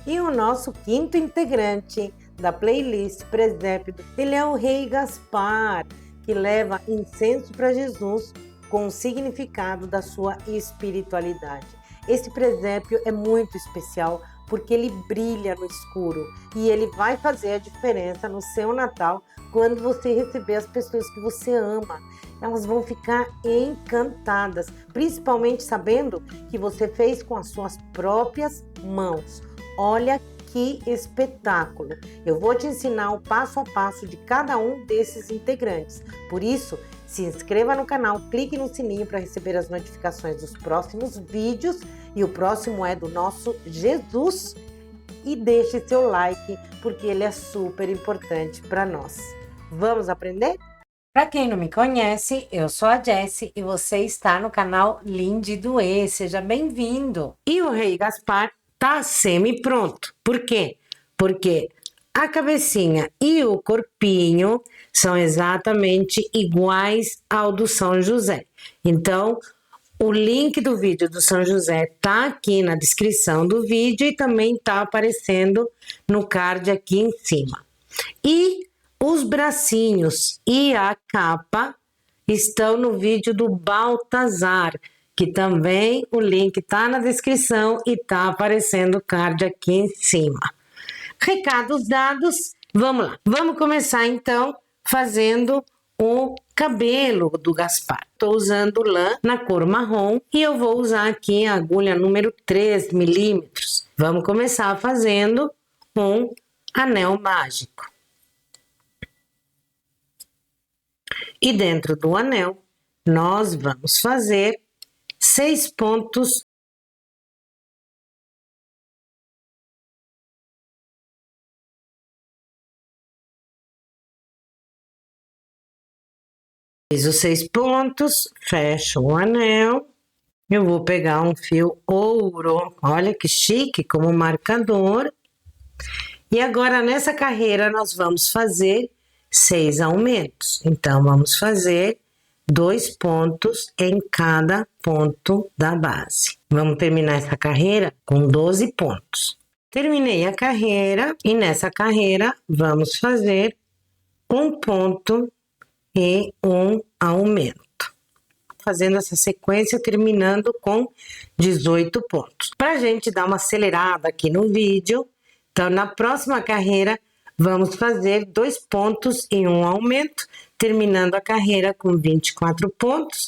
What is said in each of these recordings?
E o nosso quinto integrante da playlist Presépio, ele é o Rei Gaspar, que leva incenso para Jesus com o significado da sua espiritualidade. Esse presépio é muito especial porque ele brilha no escuro e ele vai fazer a diferença no seu Natal quando você receber as pessoas que você ama. Elas vão ficar encantadas, principalmente sabendo que você fez com as suas próprias mãos. Olha que espetáculo! Eu vou te ensinar o passo a passo de cada um desses integrantes. Por isso, se inscreva no canal, clique no sininho para receber as notificações dos próximos vídeos. E o próximo é do nosso Jesus. E deixe seu like, porque ele é super importante para nós. Vamos aprender? Para quem não me conhece, eu sou a Jessie e você está no canal Lindy do E. Seja bem-vindo! E o Rei Gaspar tá semi-pronto. Por quê? Porque a cabecinha e o corpinho são exatamente iguais ao do São José. Então, o link do vídeo do São José tá aqui na descrição do vídeo e também tá aparecendo no card aqui em cima. E os bracinhos e a capa estão no vídeo do Baltazar, que também o link tá na descrição e tá aparecendo o card aqui em cima. Recados dados, vamos lá. Vamos começar então fazendo o cabelo do Gaspar. Estou usando lã na cor marrom e eu vou usar aqui a agulha número 3 milímetros. Vamos começar fazendo um anel mágico. E dentro do anel, nós vamos fazer 6 pontos. Fiz os 6 pontos, fecho o anel. Eu vou pegar um fio ouro, olha que chique, como marcador. E agora nessa carreira nós vamos fazer 6 aumentos. Então, vamos fazer 2 pontos em cada ponto da base. Vamos terminar essa carreira com 12 pontos. Terminei a carreira e nessa carreira vamos fazer um ponto e um aumento. Fazendo essa sequência, terminando com 18 pontos. Para a gente dar uma acelerada aqui no vídeo, então na próxima carreira vamos fazer 2 pontos e um aumento, terminando a carreira com 24 pontos.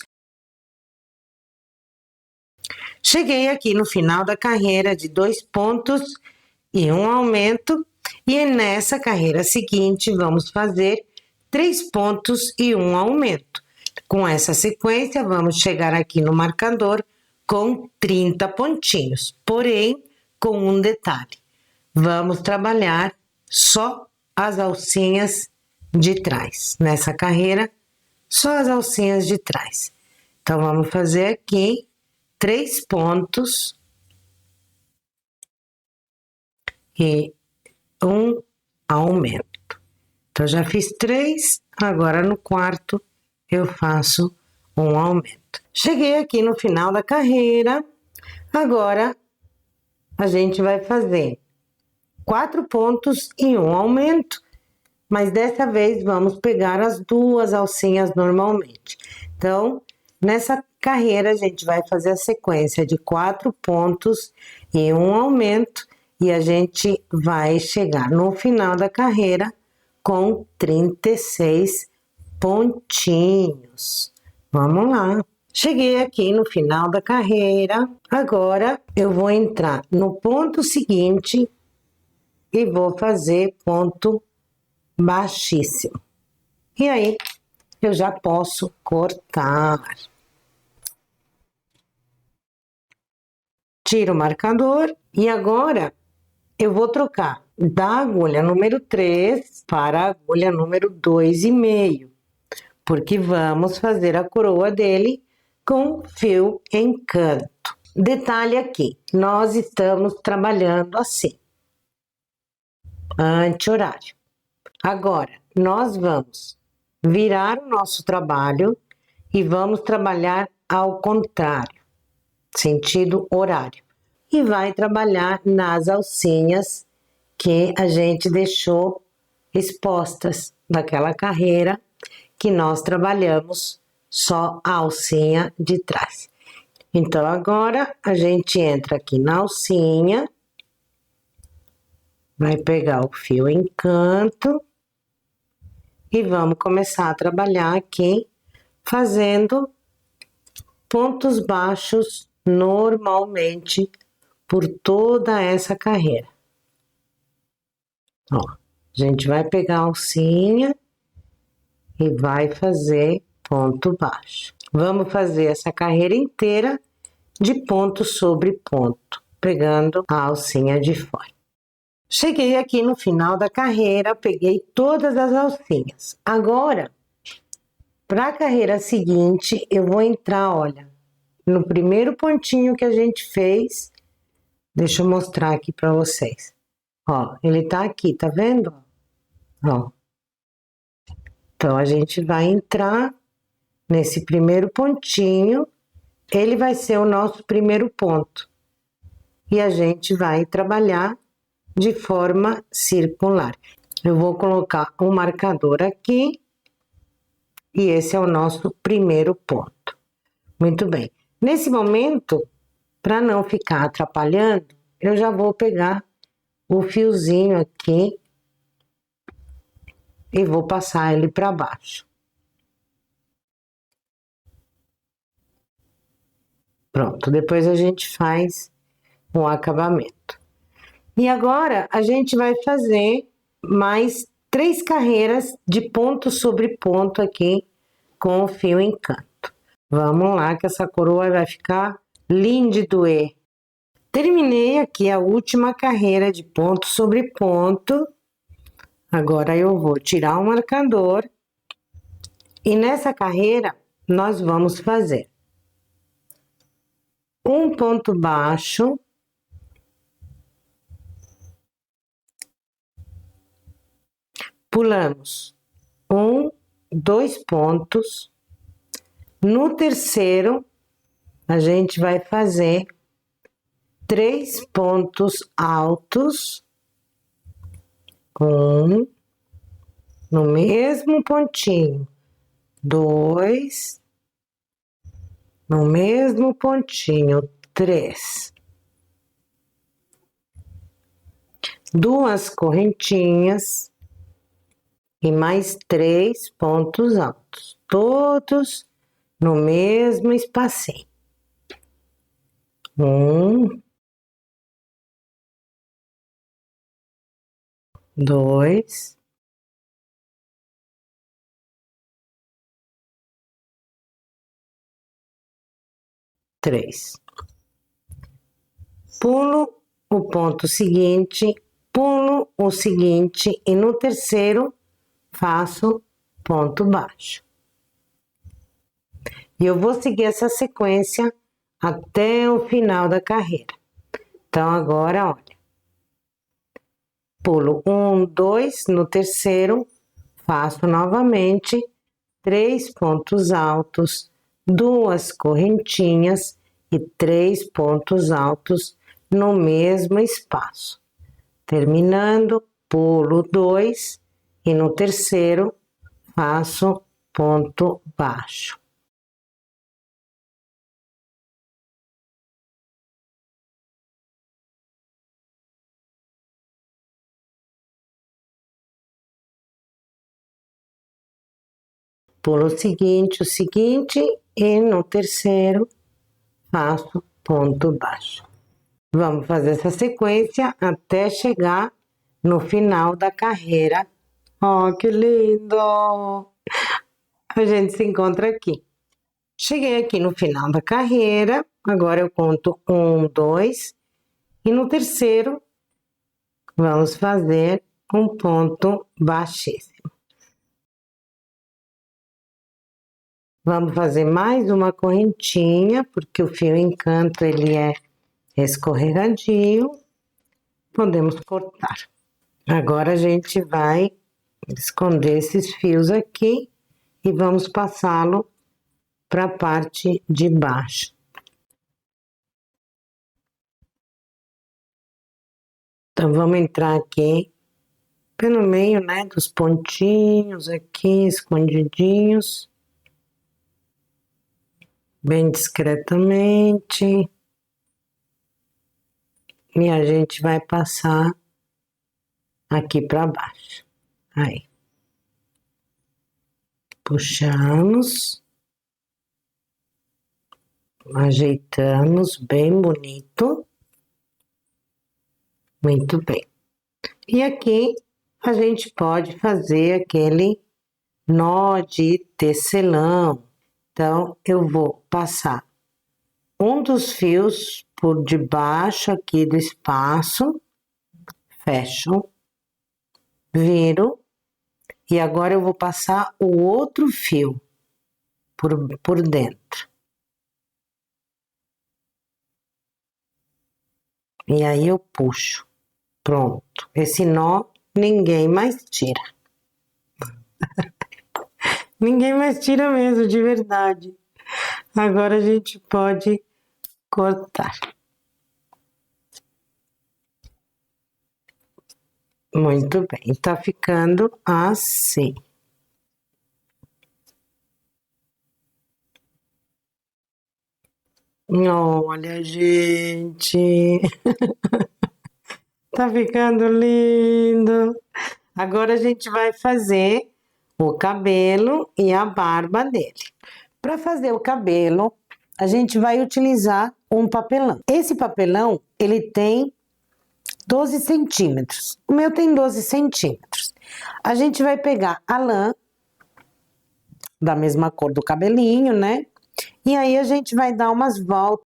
Cheguei aqui no final da carreira de 2 pontos e um aumento, e nessa carreira seguinte vamos fazer 3 pontos e um aumento. Com essa sequência, vamos chegar aqui no marcador com 30 pontinhos, porém com um detalhe. Vamos trabalhar só as alcinhas de trás. Nessa carreira, só as alcinhas de trás. Então, vamos fazer aqui 3 pontos e um aumento. Então, já fiz 3, agora no quarto eu faço um aumento. Cheguei aqui no final da carreira, agora a gente vai fazer 4 pontos e um aumento, mas dessa vez vamos pegar as 2 alcinhas normalmente. Então, nessa carreira a gente vai fazer a sequência de 4 pontos e um aumento, e a gente vai chegar no final da carreira com 36 pontinhos. Vamos lá. Cheguei aqui no final da carreira. Agora eu vou entrar no ponto seguinte e vou fazer ponto baixíssimo. E aí eu já posso cortar. Tiro o marcador e agora eu vou trocar da agulha número 3 para a agulha número 2,5, porque vamos fazer a coroa dele com fio encanto. Detalhe aqui, nós estamos trabalhando assim, anti-horário. Agora, nós vamos virar o nosso trabalho e vamos trabalhar ao contrário, sentido horário. e vai trabalhar nas alcinhas que a gente deixou expostas daquela carreira que nós trabalhamos só a alcinha de trás. Então, agora a gente entra aqui na alcinha, vai pegar o fio em canto e vamos começar a trabalhar aqui fazendo pontos baixos normalmente por toda essa carreira. Ó, a gente vai pegar a alcinha e vai fazer ponto baixo. Vamos fazer essa carreira inteira de ponto sobre ponto, pegando a alcinha de fora. Cheguei aqui no final da carreira, peguei todas as alcinhas. Agora, para a carreira seguinte, eu vou entrar, olha, no primeiro pontinho que a gente fez. Deixa eu mostrar aqui para vocês. Ó, ele tá aqui, tá vendo? Ó. Então, a gente vai entrar nesse primeiro pontinho, ele vai ser o nosso primeiro ponto. E a gente vai trabalhar de forma circular. Eu vou colocar um marcador aqui, e esse é o nosso primeiro ponto. Muito bem. Nesse momento, para não ficar atrapalhando, eu já vou pegar o fiozinho aqui e vou passar ele para baixo. Pronto, depois a gente faz o acabamento. E agora a gente vai fazer mais 3 carreiras de ponto sobre ponto aqui com o fio em canto. Vamos lá que essa coroa vai ficar linda de doer. Terminei aqui a última carreira de ponto sobre ponto. Agora eu vou tirar o marcador e nessa carreira nós vamos fazer um ponto baixo, pulamos 1, 2 pontos. No terceiro, a gente vai fazer 3 pontos altos, no mesmo pontinho, 2, no mesmo pontinho, 3. 2 correntinhas e mais 3 pontos altos, todos no mesmo espacinho. 1, 2, 3. Pulo o ponto seguinte, pulo o seguinte e no terceiro faço ponto baixo. E eu vou seguir essa sequência até o final da carreira. Então, agora, olha. Pulo 1, 2, no terceiro, faço novamente 3 pontos altos, 2 correntinhas e 3 pontos altos no mesmo espaço. Terminando, pulo 2 e no terceiro faço ponto baixo. Pulo o seguinte e no terceiro faço ponto baixo. Vamos fazer essa sequência até chegar no final da carreira. Oh, que lindo! A gente se encontra aqui. Cheguei aqui no final da carreira, agora eu conto 1, 2, e no terceiro vamos fazer um ponto baixíssimo. Vamos fazer mais uma correntinha, porque o fio em canto ele é escorregadio. Podemos cortar. Agora a gente vai esconder esses fios aqui e vamos passá-lo para a parte de baixo. Então, vamos entrar aqui pelo meio, né, dos pontinhos aqui, escondidinhos. Bem discretamente. E a gente vai passar aqui para baixo. Aí. Puxamos. Ajeitamos bem bonito. Muito bem. E aqui a gente pode fazer aquele nó de tecelão. Então, eu vou passar um dos fios por debaixo aqui do espaço, fecho, viro, e agora eu vou passar o outro fio por dentro. E aí eu puxo. Pronto. Esse nó ninguém mais tira. Ninguém mais tira mesmo, de verdade. Agora a gente pode cortar. Muito bem, tá ficando assim. Olha, gente, tá ficando lindo. Agora a gente vai fazer o cabelo e a barba dele. Para fazer o cabelo, a gente vai utilizar um papelão. Esse papelão, ele tem 12 centímetros. O meu tem 12 centímetros. A gente vai pegar a lã, da mesma cor do cabelinho, né? E aí a gente vai dar umas voltas.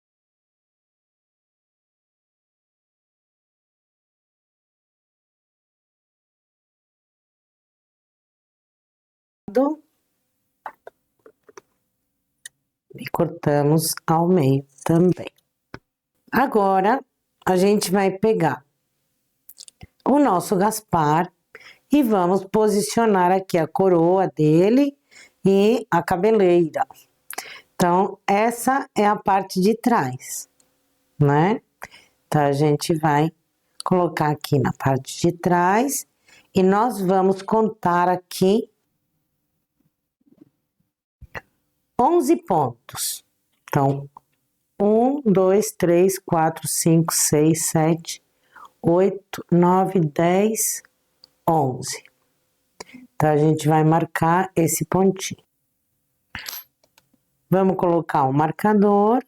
E cortamos ao meio também. Agora, a gente vai pegar o nosso Gaspar e vamos posicionar aqui a coroa dele e a cabeleira. Então, essa é a parte de trás, né? Então, a gente vai colocar aqui na parte de trás e nós vamos contar aqui 11 pontos. Então, 1, 2, 3, 4, 5, 6, 7, 8, 9, 10, 11. Então, a gente vai marcar esse pontinho. Vamos colocar um marcador.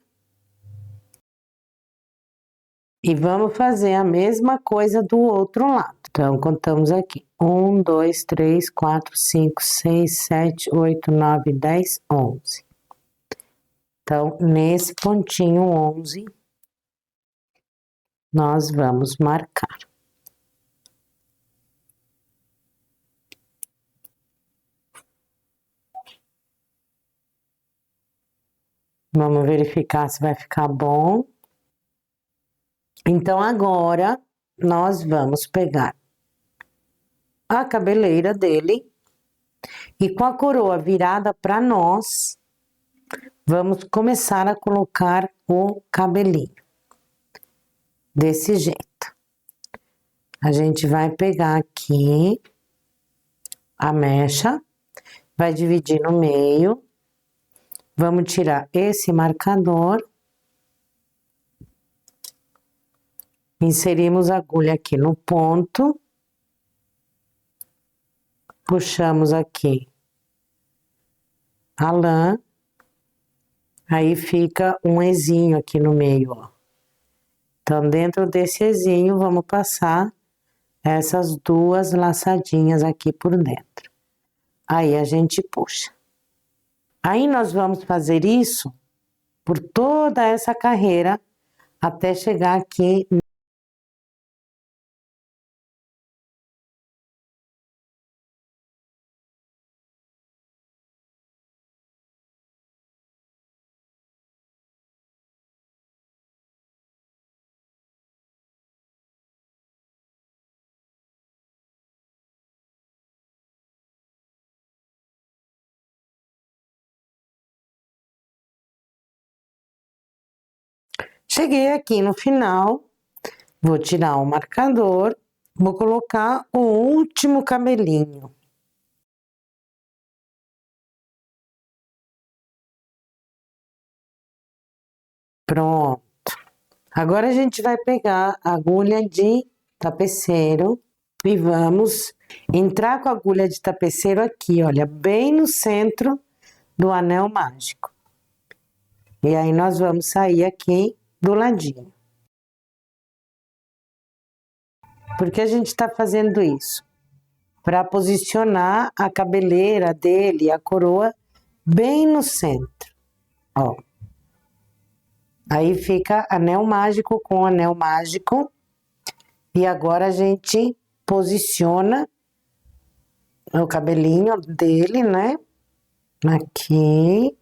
E vamos fazer a mesma coisa do outro lado. Então, contamos aqui. 1, 2, 3, 4, 5, 6, 7, 8, 9, 10, 11. Então, nesse pontinho 11, nós vamos marcar. Vamos verificar se vai ficar bom. Então, agora, nós vamos pegar a cabeleira dele e com a coroa virada para nós, vamos começar a colocar o cabelinho. Desse jeito. A gente vai pegar aqui a mecha, vai dividir no meio, vamos tirar esse marcador, inserimos a agulha aqui no ponto, puxamos aqui a lã, aí fica um ezinho aqui no meio, ó. Então, dentro desse ezinho, vamos passar essas duas laçadinhas aqui por dentro. Aí, a gente puxa. Aí, nós vamos fazer isso por toda essa carreira, até chegar aqui. Cheguei aqui no final, Vou tirar o marcador, vou colocar o último cabelinho. Pronto. Agora a gente vai pegar a agulha de tapeceiro e vamos entrar com a agulha de tapeceiro aqui, olha, bem no centro do anel mágico. E aí nós vamos sair aqui do ladinho. Por que a gente tá fazendo isso? Para posicionar a cabeleira dele, a coroa, bem no centro, ó. Aí fica anel mágico com anel mágico. E agora a gente posiciona o cabelinho dele, né? Aqui.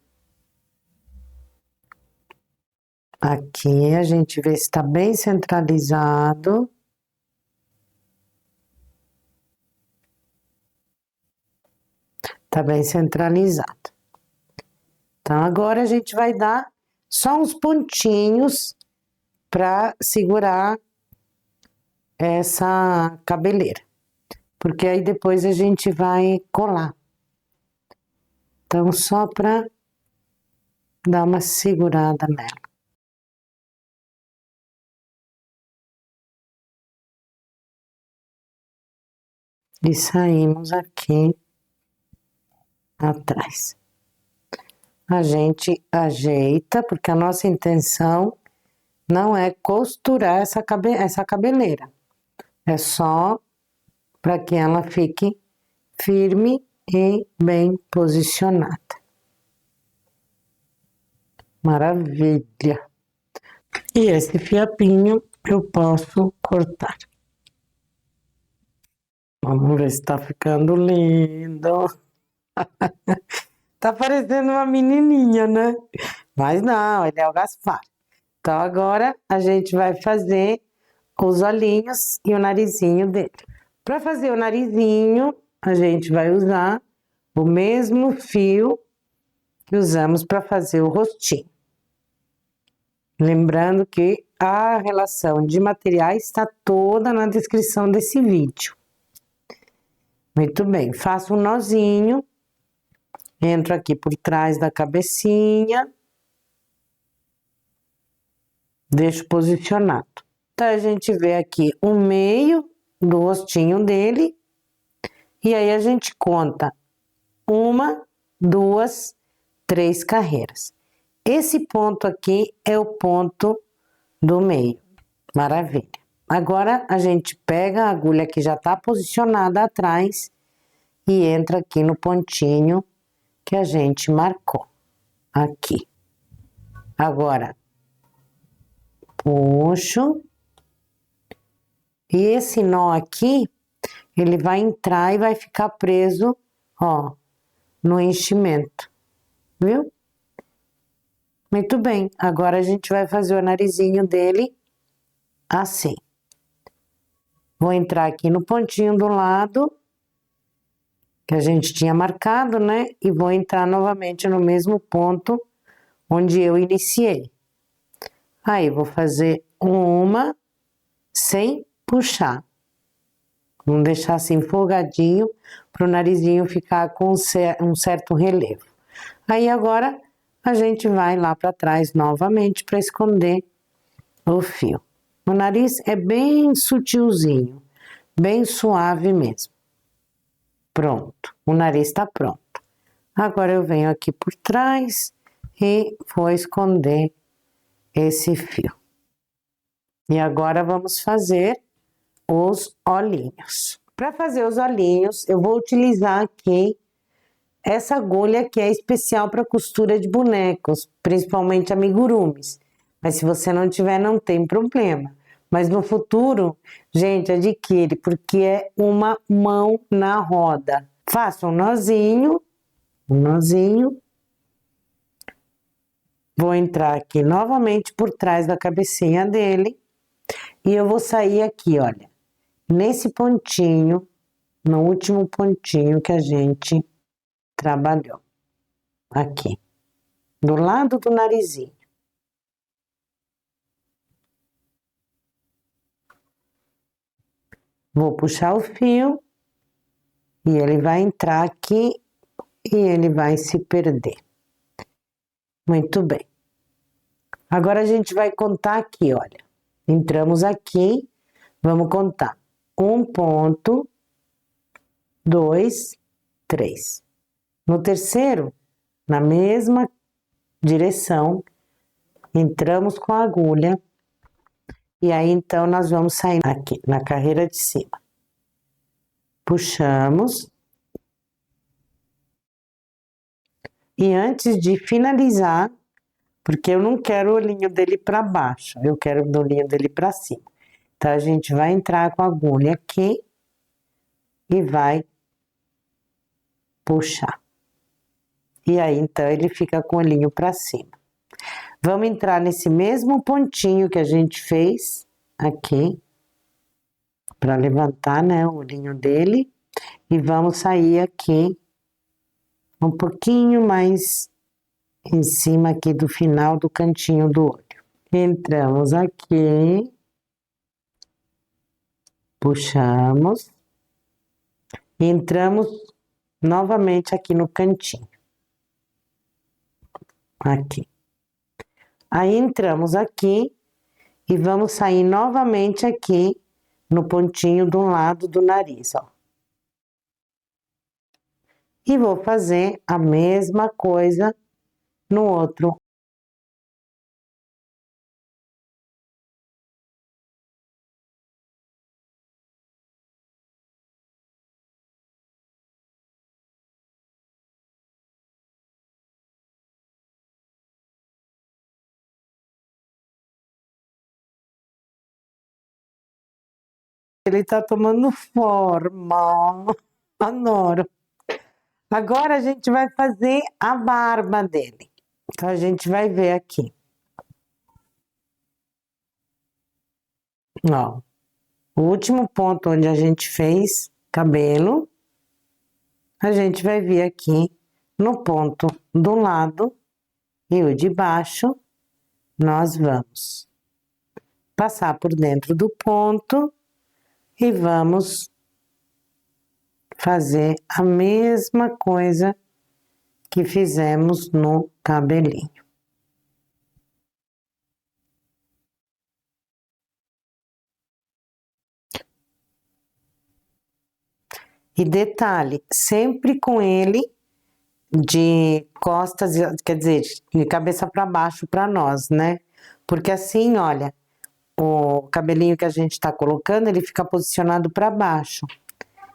Aqui a gente vê se tá bem centralizado. Tá bem centralizado. Então agora a gente vai dar só uns pontinhos para segurar essa cabeleira. Porque aí depois a gente vai colar. Então só para dar uma segurada nela. E saímos aqui atrás. A gente ajeita, porque a nossa intenção não é costurar essa cabeleira. É só para que ela fique firme e bem posicionada. Maravilha! E esse fiapinho eu posso cortar. Vamos ver se tá ficando lindo. Tá parecendo uma menininha, né? Mas não, ele é o Gaspar. Então agora a gente vai fazer os olhinhos e o narizinho dele. Para fazer o narizinho, a gente vai usar o mesmo fio que usamos para fazer o rostinho. Lembrando que a relação de materiais está toda na descrição desse vídeo. Muito bem, faço um nozinho, entro aqui por trás da cabecinha, deixo posicionado. Então, a gente vê aqui o meio do rostinho dele, e aí a gente conta 1, 2, 3 carreiras. Esse ponto aqui é o ponto do meio. Maravilha. Agora, a gente pega a agulha que já está posicionada atrás e entra aqui no pontinho que a gente marcou. Aqui. Agora, puxo. E esse nó aqui, ele vai entrar e vai ficar preso, ó, no enchimento. Viu? Muito bem. Agora a gente vai fazer o narizinho dele assim. Vou entrar aqui no pontinho do lado, que a gente tinha marcado, né? E vou entrar novamente no mesmo ponto onde eu iniciei. Aí, vou fazer uma sem puxar. Vamos deixar assim folgadinho, para o narizinho ficar com um certo relevo. Aí, agora, a gente vai lá para trás novamente para esconder o fio. O nariz é bem sutilzinho, bem suave mesmo. Pronto, o nariz está pronto. Agora eu venho aqui por trás e vou esconder esse fio. E agora vamos fazer os olhinhos. Para fazer os olhinhos, eu vou utilizar aqui essa agulha que é especial para costura de bonecos, principalmente amigurumis. Mas se você não tiver, não tem problema. Mas no futuro, gente, adquire, porque é uma mão na roda. Faça um nozinho. Vou entrar aqui novamente por trás da cabecinha dele. E eu vou sair aqui, olha, nesse pontinho, no último pontinho que a gente trabalhou. Aqui, do lado do narizinho. Vou puxar o fio e ele vai entrar aqui e ele vai se perder. Muito bem. Agora a gente vai contar aqui, olha. Entramos aqui, vamos contar. 1 ponto, 2, 3. No terceiro, na mesma direção, entramos com a agulha e aí então nós vamos sair aqui na carreira de cima. Puxamos. E antes de finalizar, porque eu não quero o olhinho dele para baixo, eu quero o olhinho dele para cima. Então, a gente vai entrar com a agulha aqui e vai puxar. E aí, então, ele fica com o olhinho para cima. Vamos entrar nesse mesmo pontinho que a gente fez aqui, para levantar, né, o olhinho dele. E vamos sair aqui um pouquinho mais em cima aqui do final do cantinho do olho. Entramos aqui, puxamos, entramos novamente aqui no cantinho. Aqui. Aí entramos aqui e vamos sair novamente aqui no pontinho do lado do nariz, ó. E vou fazer a mesma coisa no outro. Ele tá tomando forma. Adoro. Agora a gente vai fazer a barba dele. Então, a gente vai ver aqui. Ó, o último ponto onde a gente fez cabelo, a gente vai vir aqui no ponto do lado e o de baixo, nós vamos passar por dentro do ponto e vamos fazer a mesma coisa que fizemos no cabelinho. E detalhe, sempre com ele de costas, quer dizer, de cabeça para baixo para nós, né? Porque assim, olha, o cabelinho que a gente tá colocando, ele fica posicionado para baixo.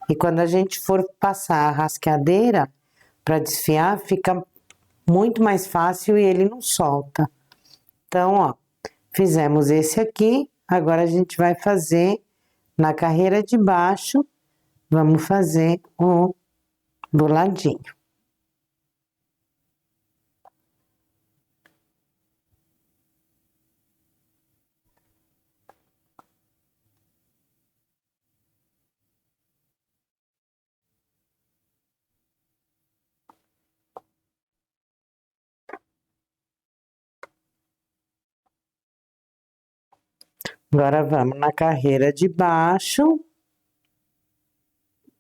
E quando a gente for passar a rasqueadeira para desfiar, fica muito mais fácil e ele não solta. Então, ó, fizemos esse aqui, agora a gente vai fazer na carreira de baixo, vamos fazer o do ladinho. Agora vamos na carreira de baixo,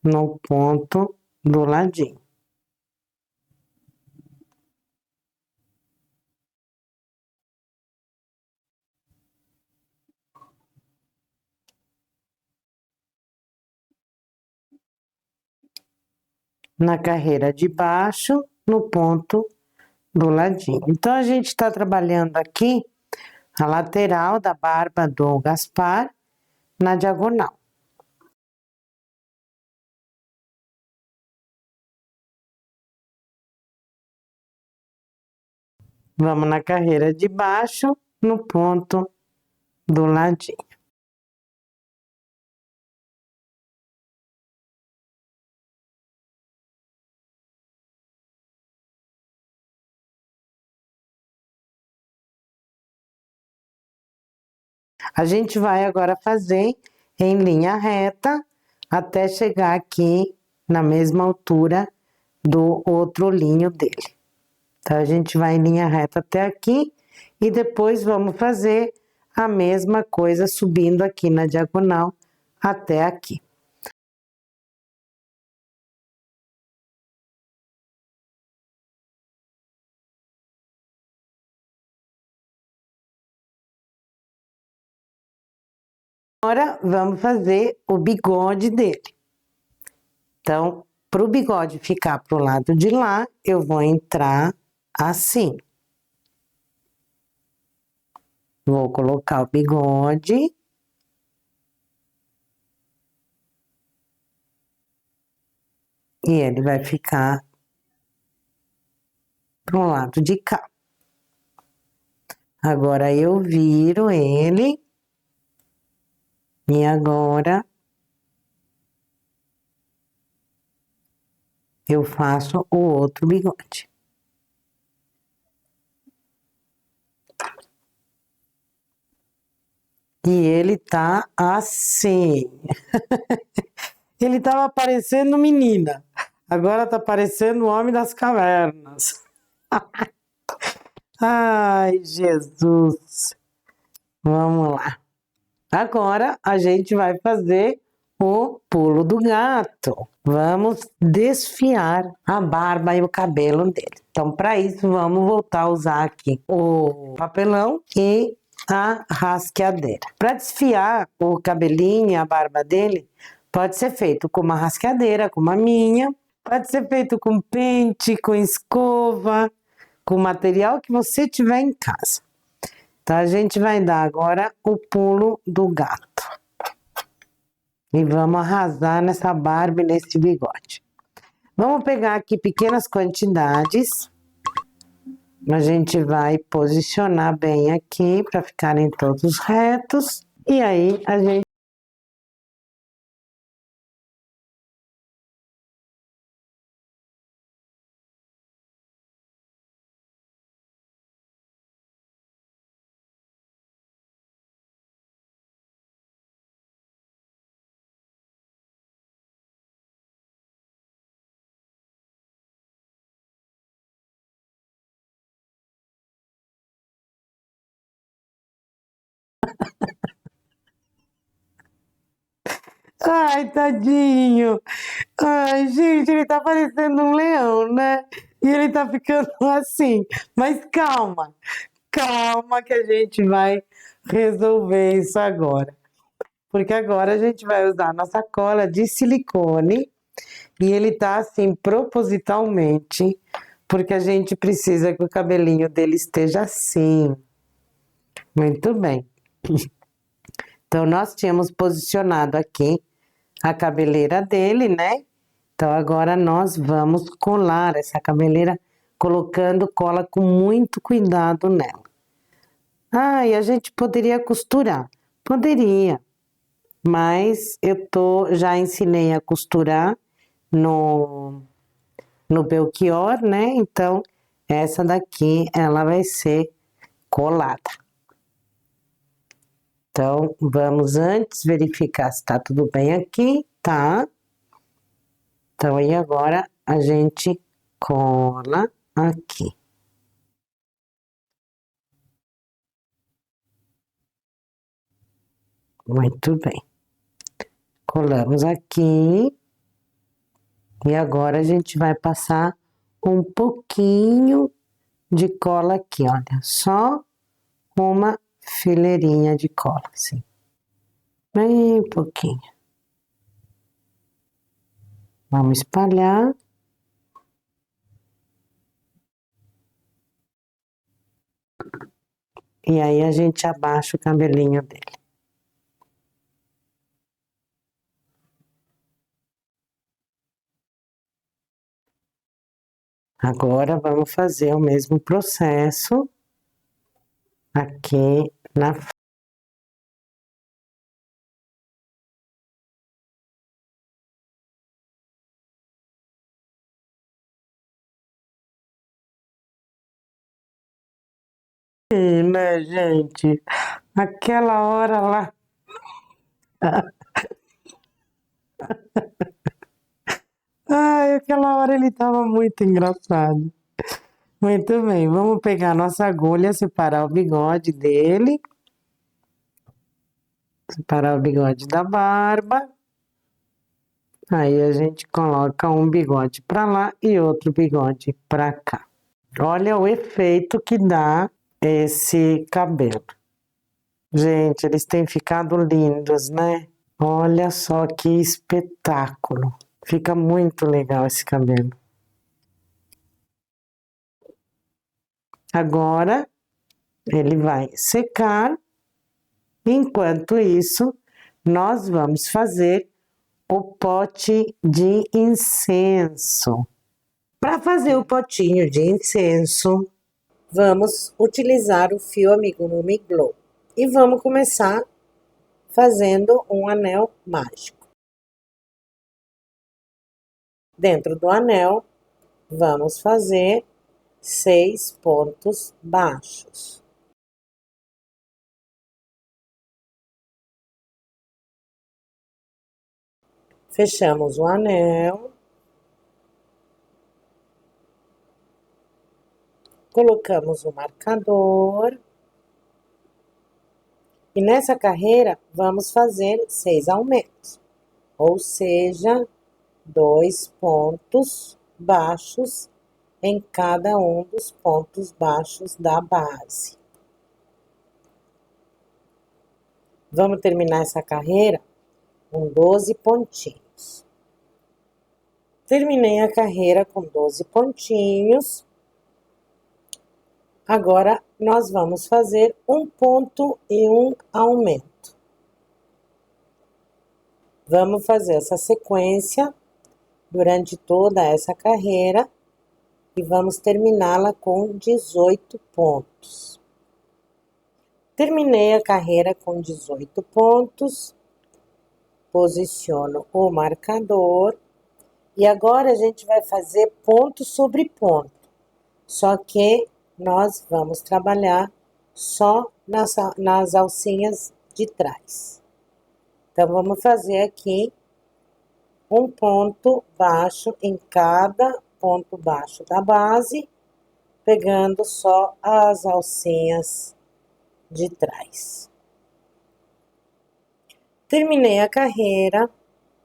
no ponto do ladinho. Na carreira de baixo, no ponto do ladinho. Então, a gente tá trabalhando aqui a lateral da barba do Gaspar na diagonal. Vamos na carreira de baixo, no ponto do ladinho. A gente vai agora fazer em linha reta até chegar aqui na mesma altura do outro olhinho dele. Então, a gente vai em linha reta até aqui e depois vamos fazer a mesma coisa subindo aqui na diagonal até aqui. Agora vamos fazer o bigode dele. Então, para o bigode ficar pro lado de lá, eu vou entrar assim. Vou colocar o bigode. E ele vai ficar pro lado de cá. Agora eu viro ele. E agora eu faço o outro bigode. E ele tá assim. Ele tava parecendo menina. Agora tá parecendo o homem das cavernas. Ai, Jesus. Vamos lá. Agora a gente vai fazer o pulo do gato. Vamos desfiar a barba e o cabelo dele. Então, para isso, vamos voltar a usar aqui o papelão e a rasqueadeira. Para desfiar o cabelinho e a barba dele, pode ser feito com uma rasqueadeira, como a minha. Pode ser feito com pente, com escova, com material que você tiver em casa. Então, a gente vai dar agora o pulo do gato. E vamos arrasar nessa barba e nesse bigode. Vamos pegar aqui pequenas quantidades. A gente vai posicionar bem aqui para ficarem todos retos. E aí a gente... Ai, tadinho! Ai, gente, ele tá parecendo um leão, né? E ele tá ficando assim. Mas calma, calma que a gente vai resolver isso agora. Porque agora a gente vai usar nossa cola de silicone e ele tá assim propositalmente, porque a gente precisa que o cabelinho dele esteja assim. Muito bem. Então, nós tínhamos posicionado aqui a cabeleira dele, né? Então, agora nós vamos colar essa cabeleira, colocando cola com muito cuidado nela. Ah, e a gente poderia costurar? Poderia, mas já ensinei a costurar no Belchior, né? Então, essa daqui, ela vai ser colada. Então, vamos antes verificar se tá tudo bem aqui, tá? Então, aí agora a gente cola aqui. Muito bem. Colamos aqui. E agora a gente vai passar um pouquinho de cola aqui, olha. Só uma fileirinha de cola, assim. Bem pouquinho. Vamos espalhar. E aí a gente abaixa o cabelinho dele. Agora vamos fazer o mesmo processo aqui na frente. Né, gente? Aquela hora lá. Ai, aquela hora ele tava muito engraçado. Muito bem, vamos pegar a nossa agulha, separar o bigode dele. Separar o bigode da barba. Aí a gente coloca um bigode pra lá e outro bigode pra cá. Olha o efeito que dá esse cabelo. Gente, eles têm ficado lindos, né? Olha só que espetáculo. Fica muito legal esse cabelo. Agora ele vai secar. Enquanto isso, nós vamos fazer o pote de incenso. Para fazer o potinho de incenso, vamos utilizar o fio amigurumi Glow e vamos começar fazendo um anel mágico. Dentro do anel, vamos fazer 6 pontos baixos. Fechamos o anel. Colocamos o marcador. E nessa carreira, vamos fazer 6 aumentos. Ou seja, 2 pontos baixos em cada um dos pontos baixos da base. Vamos terminar essa carreira com 12 pontinhos. Terminei a carreira com 12 pontinhos. Agora, nós vamos fazer um ponto e um aumento. Vamos fazer essa sequência durante toda essa carreira e vamos terminá-la com 18 pontos. Terminei a carreira com 18 pontos, posiciono o marcador e agora a gente vai fazer ponto sobre ponto, só que nós vamos trabalhar só nas alcinhas de trás. Então, vamos fazer aqui um ponto baixo em cada ponto baixo da base, pegando só as alcinhas de trás. Terminei a carreira,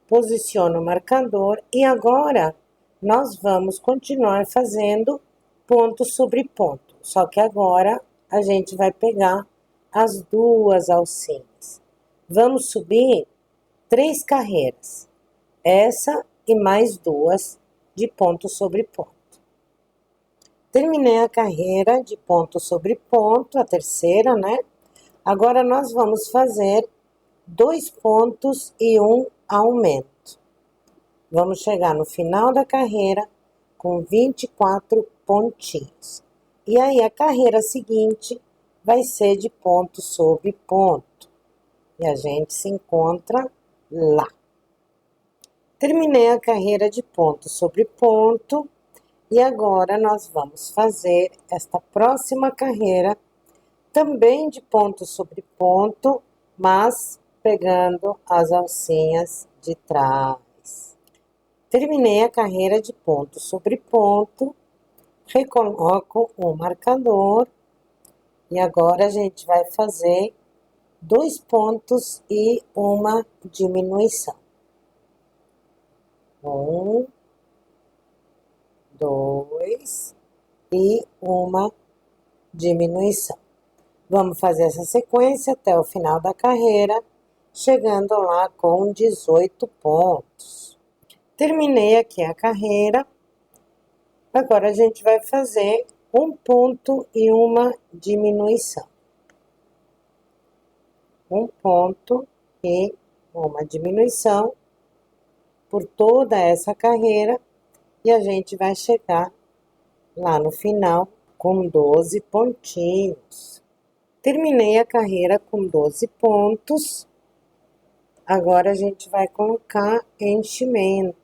posiciono o marcador e agora nós vamos continuar fazendo ponto sobre ponto. Só que agora a gente vai pegar as duas alcinhas. Vamos subir 3 carreiras. Essa e mais 2 de ponto sobre ponto. Terminei a carreira de ponto sobre ponto, a terceira, né? Agora, nós vamos fazer 2 pontos e um aumento. Vamos chegar no final da carreira com 24 pontinhos. E aí, a carreira seguinte vai ser de ponto sobre ponto. E a gente se encontra lá. Terminei a carreira de ponto sobre ponto. E agora, nós vamos fazer esta próxima carreira também de ponto sobre ponto, mas pegando as alcinhas de trás. Terminei a carreira de ponto sobre ponto, recoloco o marcador e agora a gente vai fazer 2 pontos e uma diminuição. 1, 2 e uma diminuição. Vamos fazer essa sequência até o final da carreira, chegando lá com 18 pontos. Terminei aqui a carreira. Agora, a gente vai fazer um ponto e uma diminuição. Um ponto e uma diminuição por toda essa carreira e a gente vai chegar lá no final com 12 pontinhos. Terminei a carreira com 12 pontos. Agora, a gente vai colocar enchimento.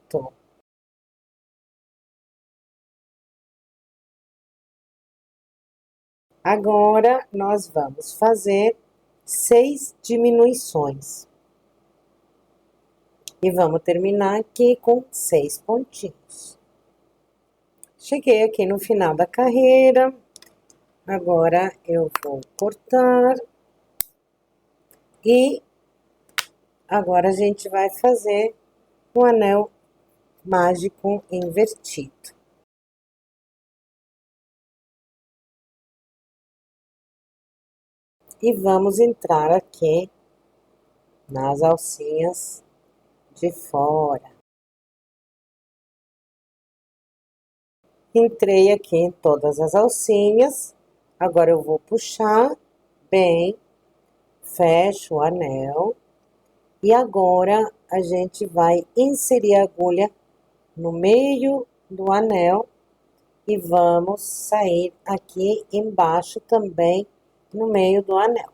Agora, nós vamos fazer 6 diminuições. E vamos terminar aqui com 6 pontinhos. Cheguei aqui no final da carreira. Agora, eu vou cortar. E agora, a gente vai fazer um anel mágico invertido. E vamos entrar aqui nas alcinhas de fora. Entrei aqui em todas as alcinhas, agora eu vou puxar bem, fecho o anel, e agora a gente vai inserir a agulha no meio do anel e vamos sair aqui embaixo também no meio do anel.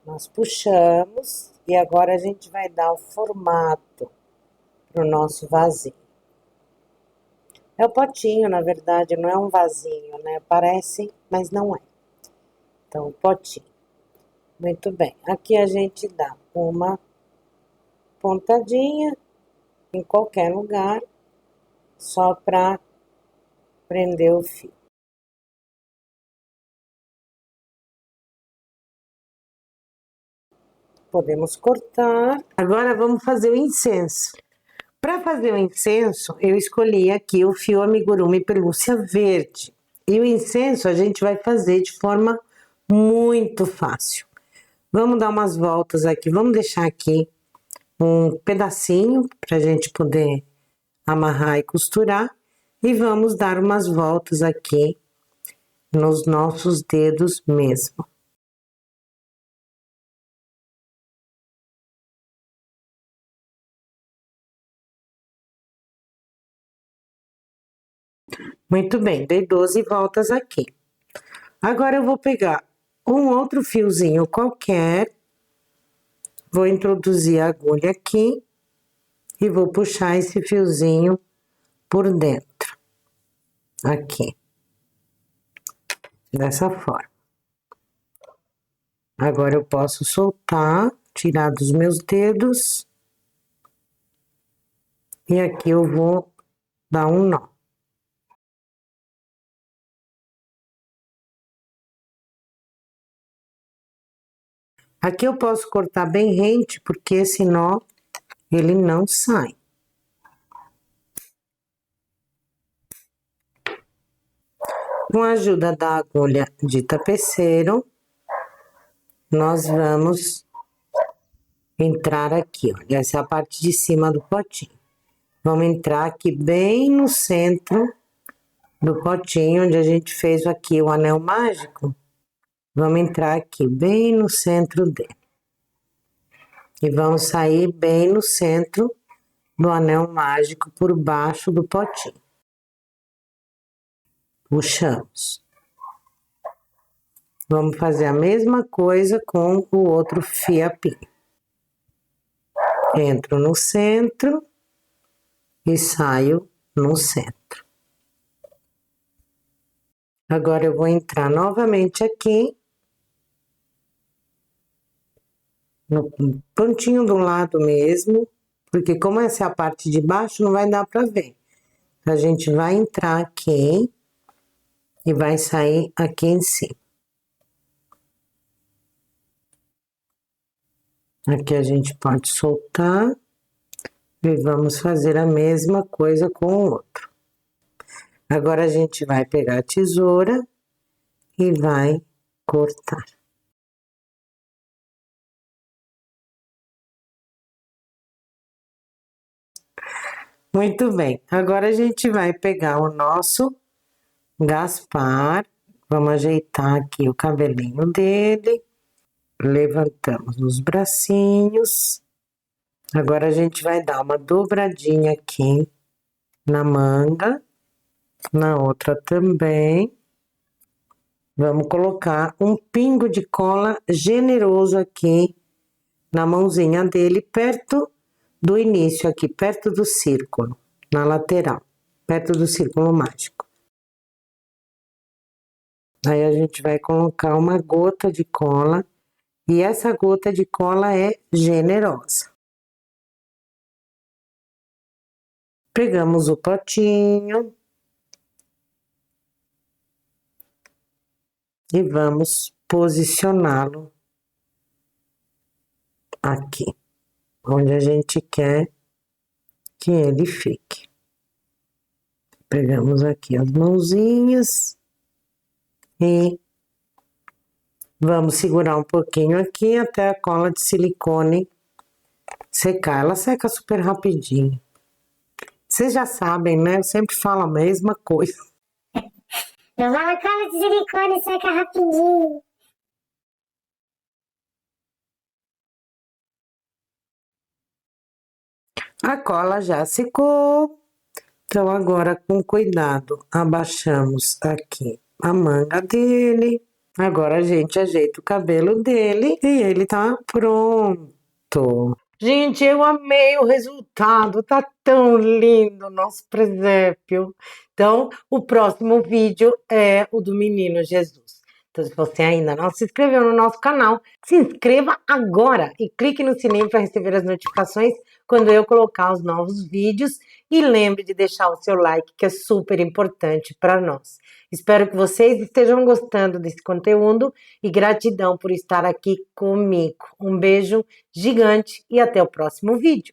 Nós puxamos e agora a gente vai dar o formato pro nosso vasinho. É o potinho, na verdade, não é um vasinho, né? Parece, mas não é. Então, o potinho. Muito bem. Aqui a gente dá uma pontadinha em qualquer lugar, só para prender o fio. Podemos cortar. Agora vamos fazer o incenso. Para fazer o incenso, eu escolhi aqui o fio amigurumi pelúcia verde. E o incenso a gente vai fazer de forma muito fácil. Vamos dar umas voltas aqui, vamos deixar aqui um pedacinho para a gente poder amarrar e costurar. E vamos dar umas voltas aqui nos nossos dedos mesmo. Muito bem, dei 12 voltas aqui. Agora eu vou pegar um outro fiozinho qualquer, vou introduzir a agulha aqui e vou puxar esse fiozinho por dentro, aqui, dessa forma. Agora eu posso soltar, tirar dos meus dedos, e aqui eu vou dar um nó. Aqui eu posso cortar bem rente, porque esse nó, ele não sai. Com a ajuda da agulha de tapeceiro, nós vamos entrar aqui, ó. Essa é a parte de cima do potinho. Vamos entrar aqui bem no centro do potinho, onde a gente fez aqui o anel mágico. Vamos entrar aqui bem no centro dele. E vamos sair bem no centro do anel mágico por baixo do potinho. Puxamos. Vamos fazer a mesma coisa com o outro fiapinho. Entro no centro e saio no centro. Agora eu vou entrar novamente aqui, no pontinho do lado mesmo, porque como essa é a parte de baixo, não vai dar para ver. A gente vai entrar aqui e vai sair aqui em cima. Aqui a gente pode soltar e vamos fazer a mesma coisa com o outro. Agora a gente vai pegar a tesoura e vai cortar. Muito bem, agora a gente vai pegar o nosso Gaspar, vamos ajeitar aqui o cabelinho dele, levantamos os bracinhos, agora a gente vai dar uma dobradinha aqui na manga, na outra também. Vamos colocar um pingo de cola generoso aqui na mãozinha dele, perto do início aqui, perto do círculo, na lateral, perto do círculo mágico. Aí a gente vai colocar uma gota de cola, e essa gota de cola é generosa. Pegamos o potinho e vamos posicioná-lo aqui, onde a gente quer que ele fique. Pegamos aqui as mãozinhas e Vamos segurar um pouquinho aqui até a cola de silicone secar. Ela seca super rapidinho. Vocês já sabem, né? Eu sempre falo a mesma coisa. Uma cola de silicone seca rapidinho. A cola já secou. Então, agora, com cuidado, abaixamos aqui a manga dele. Agora, a gente ajeita o cabelo dele e ele tá pronto. Gente, eu amei o resultado, tá tão lindo o nosso presépio. Então, o próximo vídeo é o do Menino Jesus. Então, se você ainda não se inscreveu no nosso canal, se inscreva agora e clique no sininho para receber as notificações quando eu colocar os novos vídeos. E lembre de deixar o seu like, que é super importante para nós. Espero que vocês estejam gostando desse conteúdo e gratidão por estar aqui comigo. Um beijo gigante e até o próximo vídeo.